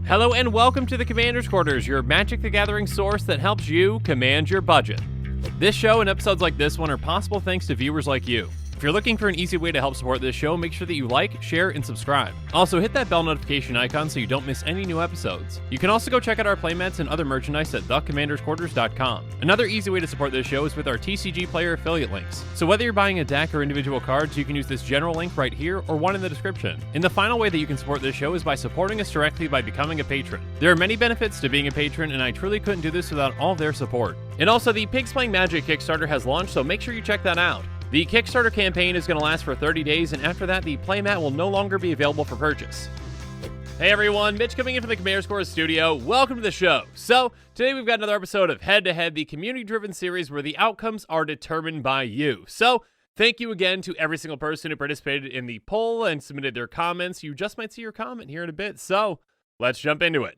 Hello and welcome to the Commander's Quarters, your Magic the Gathering source that helps you command your budget. This show and episodes like this one are possible thanks to viewers like you. If you're looking for an easy way to help support this show, make sure that you like, share, and subscribe. Also, hit that bell notification icon so you don't miss any new episodes. You can also go check out our playmats and other merchandise at thecommandersquarters.com. Another easy way to support this show is with our TCG player affiliate links. So whether you're buying a deck or individual cards, you can use this general link right here or one in the description. And the final way that you can support this show is by supporting us directly by becoming a patron. There are many benefits to being a patron, and I truly couldn't do this without all their support. And also, the Pigs Playing Magic Kickstarter has launched, so make sure you check that out. The Kickstarter campaign is going to last for 30 days, and after that, the playmat will no longer be available for purchase. Hey everyone, Mitch coming in from the Commander's Quarters studio. Welcome to the show. So, today we've got another episode of Head to Head, the community-driven series where the outcomes are determined by you. So, thank you again to every single person who participated in the poll and submitted their comments. You just might see your comment here in a bit, so let's jump into it.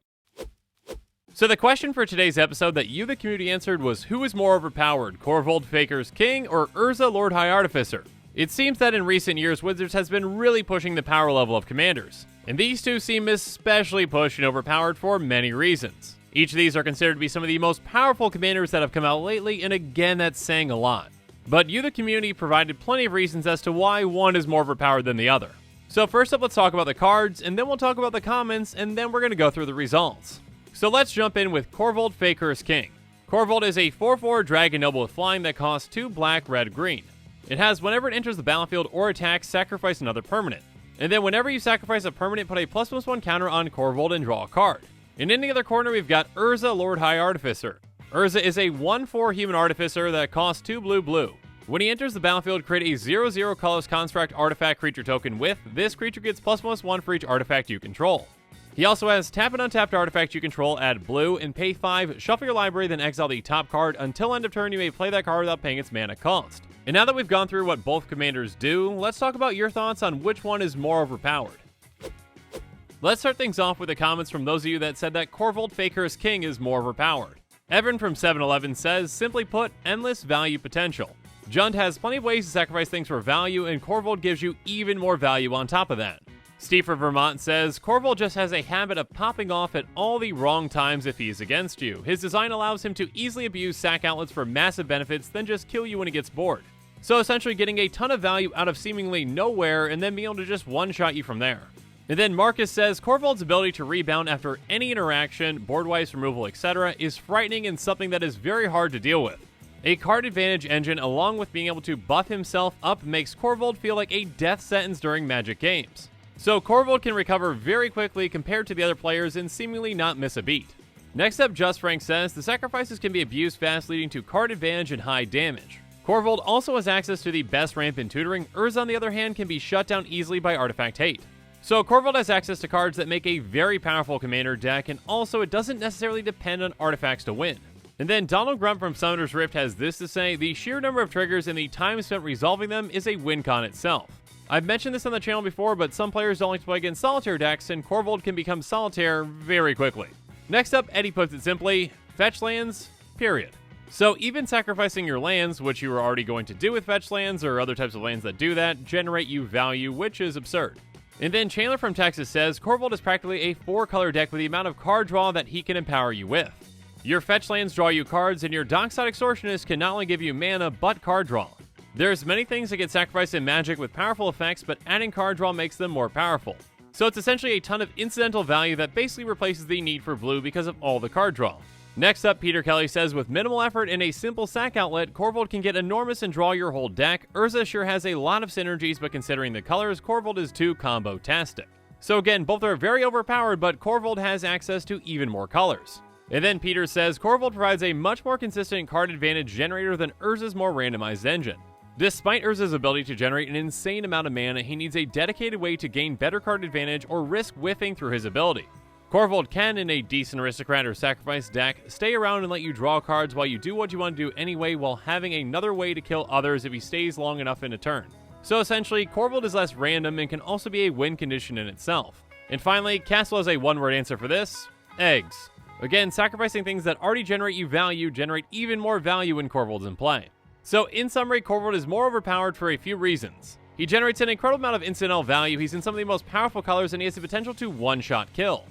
So the question for today's episode that you, the community, answered was, who is more overpowered, Korvold Faker's King or Urza Lord High Artificer? It seems that in recent years, Wizards has been really pushing the power level of commanders, and these two seem especially pushed and overpowered for many reasons. Each of these are considered to be some of the most powerful commanders that have come out lately, and again, that's saying a lot. But you, the community, provided plenty of reasons as to why one is more overpowered than the other. So first up, let's talk about the cards, and then we'll talk about the comments, and then we're going to go through the results. So let's jump in with Korvold Faker's King. Korvold is a 4/4 Dragon Noble with flying that costs 2 black, red, green. It has whenever it enters the battlefield or attacks, sacrifice another permanent. And then whenever you sacrifice a permanent, put a +1/+1 counter on Korvold and draw a card. And in the other corner, we've got Urza Lord High Artificer. Urza is a 1/4 human artificer that costs 2 blue, blue. When he enters the battlefield, create a 0/0 colorless construct artifact creature token with. This creature gets +1/+1 for each artifact you control. He also has tap an untapped artifact you control, add blue, and pay 5, shuffle your library, then exile the top card. Until end of turn, you may play that card without paying its mana cost. And now that we've gone through what both commanders do, let's talk about your thoughts on which one is more overpowered. Let's start things off with the comments from those of you that said that Korvold Faker's King is more overpowered. Evan from 711 says, simply put, endless value potential. Jund has plenty of ways to sacrifice things for value, and Korvold gives you even more value on top of that. Steve from Vermont says, Korvold just has a habit of popping off at all the wrong times if he's against you. His design allows him to easily abuse sack outlets for massive benefits, then just kill you when he gets bored. So essentially getting a ton of value out of seemingly nowhere and then being able to just one-shot you from there. And then Marcus says, Korvold's ability to rebound after any interaction, board-wise removal, etc. is frightening and something that is very hard to deal with. A card advantage engine along with being able to buff himself up makes Korvold feel like a death sentence during Magic games. So Korvold can recover very quickly compared to the other players and seemingly not miss a beat. Next up, Just Frank says, the sacrifices can be abused fast, leading to card advantage and high damage. Korvold also has access to the best ramp in tutoring. Urza, on the other hand, can be shut down easily by artifact hate. So Korvold has access to cards that make a very powerful commander deck, and also it doesn't necessarily depend on artifacts to win. And then Donald Grunt from Summoner's Rift has this to say, the sheer number of triggers and the time spent resolving them is a win con itself. I've mentioned this on the channel before, but some players don't like to play against solitaire decks, and Korvold can become solitaire very quickly. Next up, Eddie puts it simply, fetch lands, period. So even sacrificing your lands, which you were already going to do with fetch lands or other types of lands that do that, generate you value, which is absurd. And then Chandler from Texas says, Korvold is practically a 4-color deck with the amount of card draw that he can empower you with. Your fetch lands draw you cards, and your Dockside Extortionist can not only give you mana, but card draw. There's many things that get sacrificed in Magic with powerful effects, but adding card draw makes them more powerful. So it's essentially a ton of incidental value that basically replaces the need for blue because of all the card draw. Next up, Peter Kelly says, with minimal effort and a simple sack outlet, Korvold can get enormous and draw your whole deck. Urza sure has a lot of synergies, but considering the colors, Korvold is too combo-tastic. So again, both are very overpowered, but Korvold has access to even more colors. And then Peter says, Korvold provides a much more consistent card advantage generator than Urza's more randomized engine. Despite Urza's ability to generate an insane amount of mana, he needs a dedicated way to gain better card advantage or risk whiffing through his ability. Korvold can, in a decent aristocrat or sacrifice deck, stay around and let you draw cards while you do what you want to do anyway, while having another way to kill others if he stays long enough in a turn. So essentially, Korvold is less random and can also be a win condition in itself. And finally, Castle has a one-word answer for this: eggs. Again, sacrificing things that already generate you value generate even more value when Korvold's in play. So in summary, Korvold is more overpowered for a few reasons. He generates an incredible amount of incidental value, he's in some of the most powerful colors, and he has the potential to one-shot kill.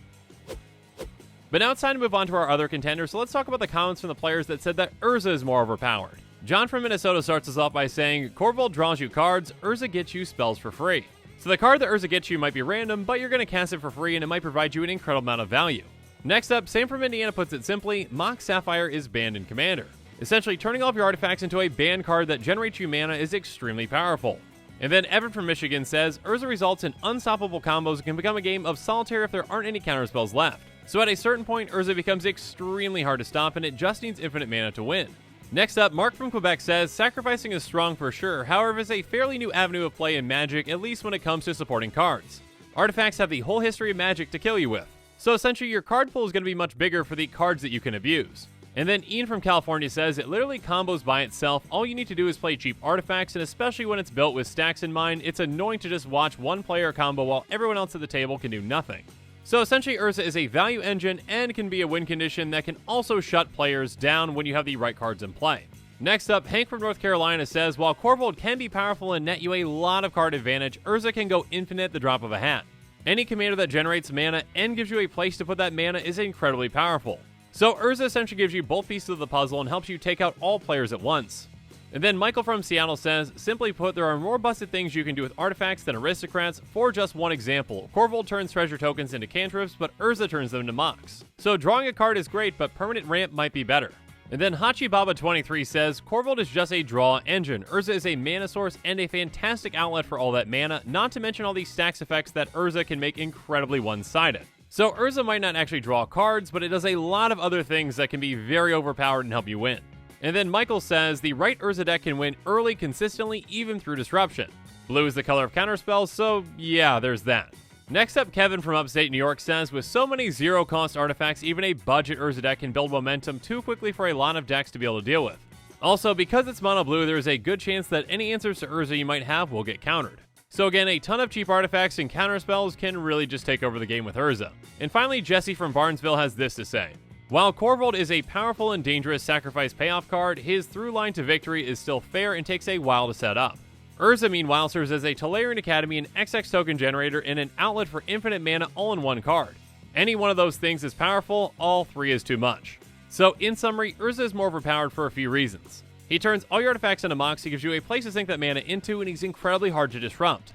But now it's time to move on to our other contenders, so let's talk about the comments from the players that said that Urza is more overpowered. John from Minnesota starts us off by saying, Korvold draws you cards, Urza gets you spells for free. So the card that Urza gets you might be random, but you're going to cast it for free and it might provide you an incredible amount of value. Next up, Sam from Indiana puts it simply, Mox Sapphire is banned in Commander. Essentially, turning all of your artifacts into a banned card that generates you mana is extremely powerful. And then Evan from Michigan says, Urza results in unstoppable combos and can become a game of solitaire if there aren't any counterspells left. So at a certain point, Urza becomes extremely hard to stop and it just needs infinite mana to win. Next up, Mark from Quebec says, sacrificing is strong for sure, however it's a fairly new avenue of play in Magic, at least when it comes to supporting cards. Artifacts have the whole history of Magic to kill you with, so essentially your card pool is going to be much bigger for the cards that you can abuse. And then Ian from California says, it literally combos by itself, all you need to do is play cheap artifacts, and especially when it's built with stacks in mind, it's annoying to just watch one player combo while everyone else at the table can do nothing. So essentially Urza is a value engine and can be a win condition that can also shut players down when you have the right cards in play. Next up, Hank from North Carolina says, while Korvold can be powerful and net you a lot of card advantage, Urza can go infinite at the drop of a hat. Any commander that generates mana and gives you a place to put that mana is incredibly powerful. So Urza essentially gives you both pieces of the puzzle and helps you take out all players at once. And then Michael from Seattle says, simply put, there are more busted things you can do with artifacts than aristocrats. For just one example, Korvold turns treasure tokens into cantrips, but Urza turns them into mox. So drawing a card is great, but permanent ramp might be better. And then Hachibaba23 says, Korvold is just a draw engine. Urza is a mana source and a fantastic outlet for all that mana, not to mention all these stacks effects that Urza can make incredibly one-sided. So Urza might not actually draw cards, but it does a lot of other things that can be very overpowered and help you win. And then Michael says, the right Urza deck can win early consistently, even through disruption. Blue is the color of counterspells, so yeah, there's that. Next up, Kevin from upstate New York says, with so many zero-cost artifacts, even a budget Urza deck can build momentum too quickly for a lot of decks to be able to deal with. Also, because it's mono blue, there is a good chance that any answers to Urza you might have will get countered. So again, a ton of cheap artifacts and counterspells can really just take over the game with Urza. And finally, Jesse from Barnesville has this to say. While Korvold is a powerful and dangerous sacrifice payoff card, his through line to victory is still fair and takes a while to set up. Urza, meanwhile, serves as a Tolarian Academy, an XX token generator, and an outlet for infinite mana all in one card. Any one of those things is powerful, all three is too much. So, in summary, Urza is more overpowered for a few reasons. He turns all your artifacts into mox, he gives you a place to sink that mana into, and he's incredibly hard to disrupt.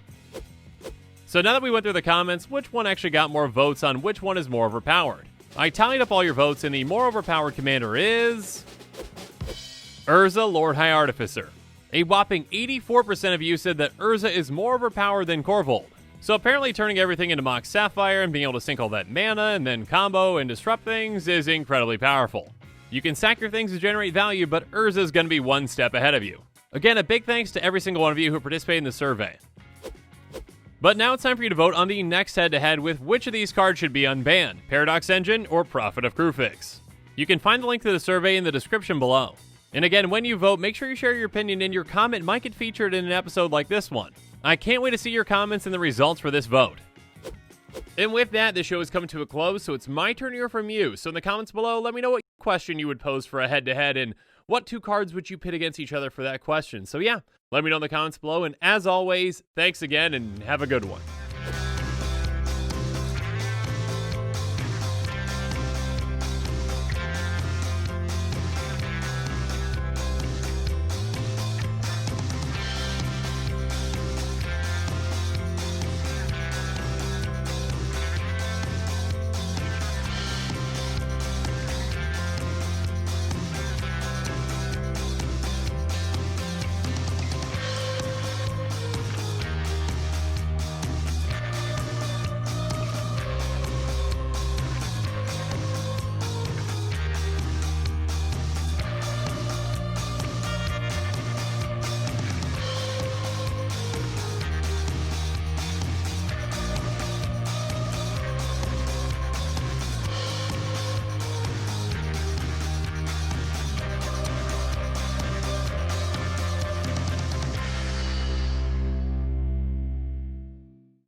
So now that we went through the comments, which one actually got more votes on which one is more overpowered? I tallied up all your votes, and the more overpowered commander is Urza, Lord High Artificer. A whopping 84% of you said that Urza is more overpowered than Korvold. So apparently turning everything into Mox Sapphire and being able to sink all that mana and then combo and disrupt things is incredibly powerful. You can sack your things to generate value, but Urza is going to be one step ahead of you. Again, a big thanks to every single one of you who participated in the survey. But now it's time for you to vote on the next head-to-head with which of these cards should be unbanned, Paradox Engine or Prophet of Krufix. You can find the link to the survey in the description below. And again, when you vote, make sure you share your opinion, and your comment might get featured in an episode like this one. I can't wait to see your comments and the results for this vote. And with that, this show is coming to a close, so it's my turn to hear from you. So in the comments below, let me know what question you would pose for a head-to-head, and what two cards would you pit against each other for that question. So yeah, let me know in the comments below, and as always, thanks again, and have a good one.